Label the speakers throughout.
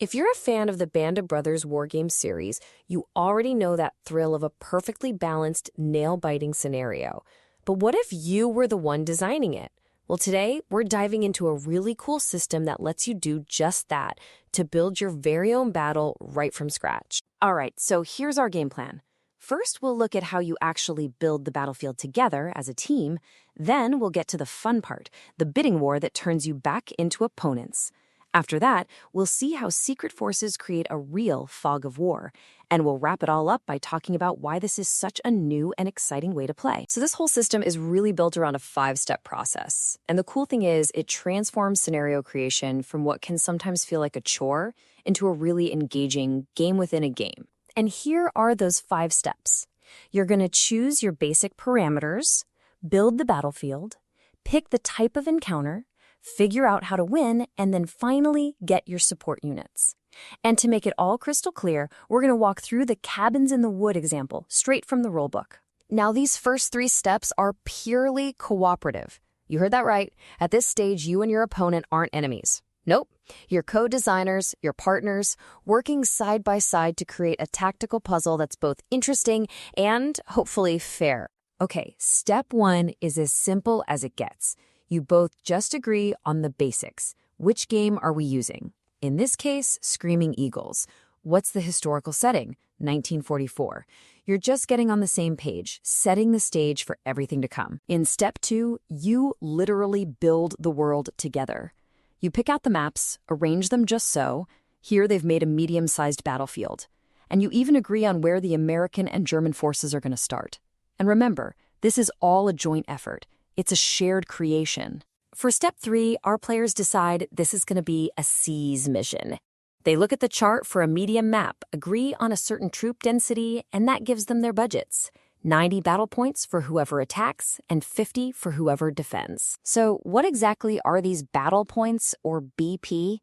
Speaker 1: If you're a fan of the Band of Brothers war game series, you already know that thrill of a perfectly balanced, nail-biting scenario. But what if you were the one designing it? Well, today, we're diving into a really cool system that lets you do just that, to build your very own battle right from scratch. All right, so here's our game plan. First, we'll look at how you actually build the battlefield together as a team. Then we'll get to the fun part, the bidding war that turns you back into opponents. After that, we'll see how secret forces create a real fog of war, and we'll wrap it all up by talking about why this is such a new and exciting way to play. So this whole system is really built around a 5-step process, and the cool thing is it transforms scenario creation from what can sometimes feel like a chore into a really engaging game within a game. And here are those 5 steps. You're going to choose your basic parameters, build the battlefield, pick the type of encounter, figure out how to win, and then finally get your support units. And to make it all crystal clear, we're going to walk through the cabins in the wood example, straight from the rulebook. Now, these first 3 steps are purely cooperative. You heard that right. At this stage, you and your opponent aren't enemies. Nope. You're co-designers, you're partners, working side by side to create a tactical puzzle that's both interesting and hopefully fair. Okay, step 1 is as simple as it gets. You both just agree on the basics. Which game are we using? In this case, Screaming Eagles. What's the historical setting? 1944. You're just getting on the same page, setting the stage for everything to come. In step 2, you literally build the world together. You pick out the maps, arrange them just so. Here they've made a medium-sized battlefield. And you even agree on where the American and German forces are going to start. And remember, this is all a joint effort. It's a shared creation. For step 3, our players decide this is going to be a siege mission. They look at the chart for a medium map, agree on a certain troop density, and that gives them their budgets. 90 battle points for whoever attacks and 50 for whoever defends. So what exactly are these battle points, or BP?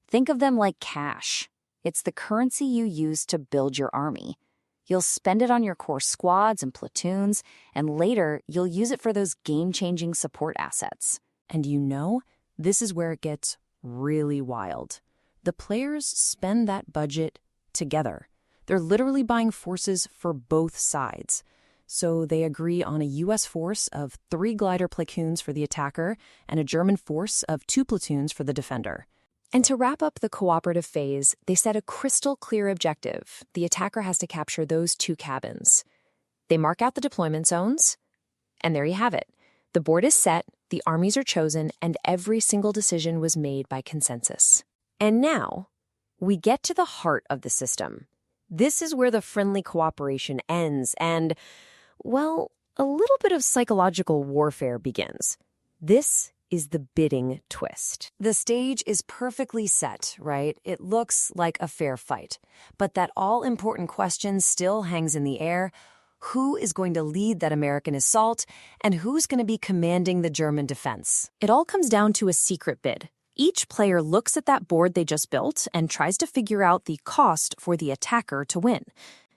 Speaker 1: Think of them like cash. It's the currency you use to build your army. You'll spend it on your core squads and platoons, and later you'll use it for those game-changing support assets. And you know, this is where it gets really wild. The players spend that budget together. They're literally buying forces for both sides. So they agree on a U.S. force of 3 glider platoons for the attacker and a German force of 2 platoons for the defender. And to wrap up the cooperative phase, they set a crystal clear objective. The attacker has to capture those 2 cabins. They mark out the deployment zones, and there you have it. The board is set, the armies are chosen, and every single decision was made by consensus. And now, we get to the heart of the system. This is where the friendly cooperation ends and, well, a little bit of psychological warfare begins. This is the bidding twist. The stage is perfectly set, right? It looks like a fair fight. But that all-important question still hangs in the air. Who is going to lead that American assault, and who's going to be commanding the German defense? It all comes down to a secret bid. Each player looks at that board they just built and tries to figure out the cost for the attacker to win.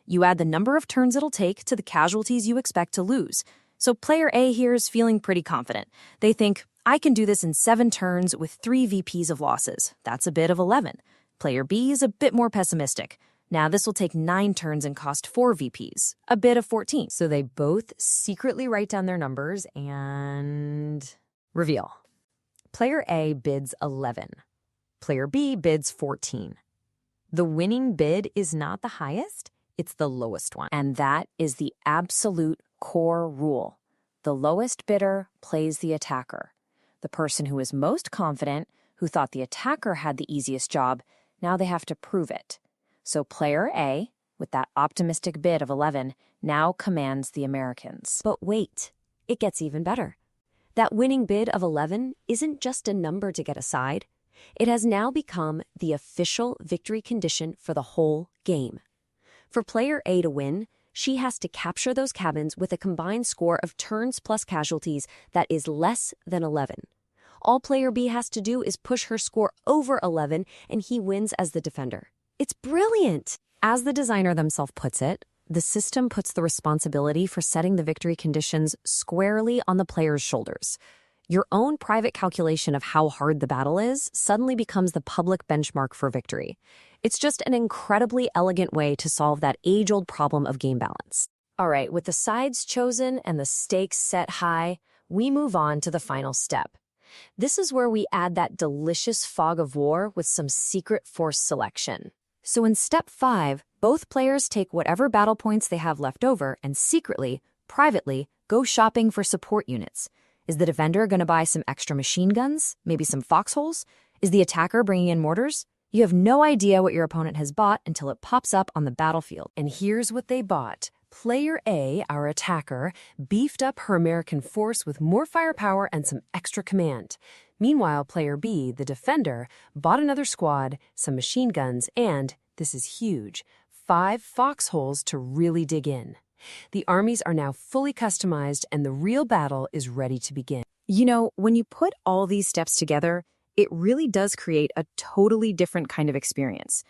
Speaker 1: You add the number of turns it'll take to the casualties you expect to lose. So player A here is feeling pretty confident. They think, I can do this in 7 turns with 3 VPs of losses. That's a bid of 11. Player B is a bit more pessimistic. Now this will take 9 turns and cost 4 VPs, a bid of 14. So they both secretly write down their numbers and reveal. Player A bids 11. Player B bids 14. The winning bid is not the highest, it's the lowest one. And that is the absolute core rule. The lowest bidder plays the attacker. The person who is most confident, who thought the attacker had the easiest job, now they have to prove it. So player A, with that optimistic bid of 11, now commands the Americans. But wait, it gets even better. That winning bid of 11 isn't just a number to get a side. It has now become the official victory condition for the whole game. For player A to win, she has to capture those cabins with a combined score of turns plus casualties that is less than 11. All player B has to do is push her score over 11, and he wins as the defender. It's brilliant! As the designer themselves puts it, the system puts the responsibility for setting the victory conditions squarely on the player's shoulders. Your own private calculation of how hard the battle is suddenly becomes the public benchmark for victory. It's just an incredibly elegant way to solve that age-old problem of game balance. All right, with the sides chosen and the stakes set high, we move on to the final step. This is where we add that delicious fog of war with some secret force selection. So in step 5, both players take whatever battle points they have left over and secretly, privately, go shopping for support units. Is the defender going to buy some extra machine guns? Maybe some foxholes? Is the attacker bringing in mortars? You have no idea what your opponent has bought until it pops up on the battlefield. And here's what they bought. Player A, our attacker, beefed up her American force with more firepower and some extra command. Meanwhile, Player B, the defender, bought another squad, some machine guns, and, this is huge, 5 foxholes to really dig in. The armies are now fully customized and the real battle is ready to begin.
Speaker 2: You know, when you put all these steps together, it really does create a totally different kind of experience.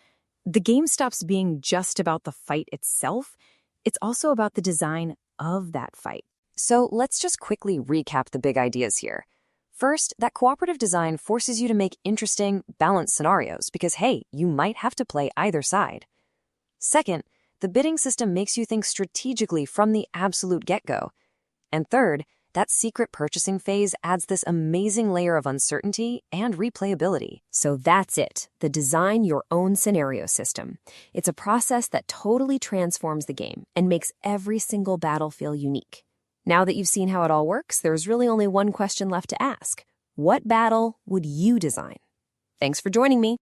Speaker 2: The game stops being just about the fight itself. It's also about the design of that fight.
Speaker 1: So let's just quickly recap the big ideas here. First, that cooperative design forces you to make interesting, balanced scenarios because, hey, you might have to play either side. Second, the bidding system makes you think strategically from the absolute get-go. And third, that secret purchasing phase adds this amazing layer of uncertainty and replayability. So that's it, the design your own scenario system. It's a process that totally transforms the game and makes every single battle feel unique. Now that you've seen how it all works, there's really only one question left to ask. What battle would you design? Thanks for joining me.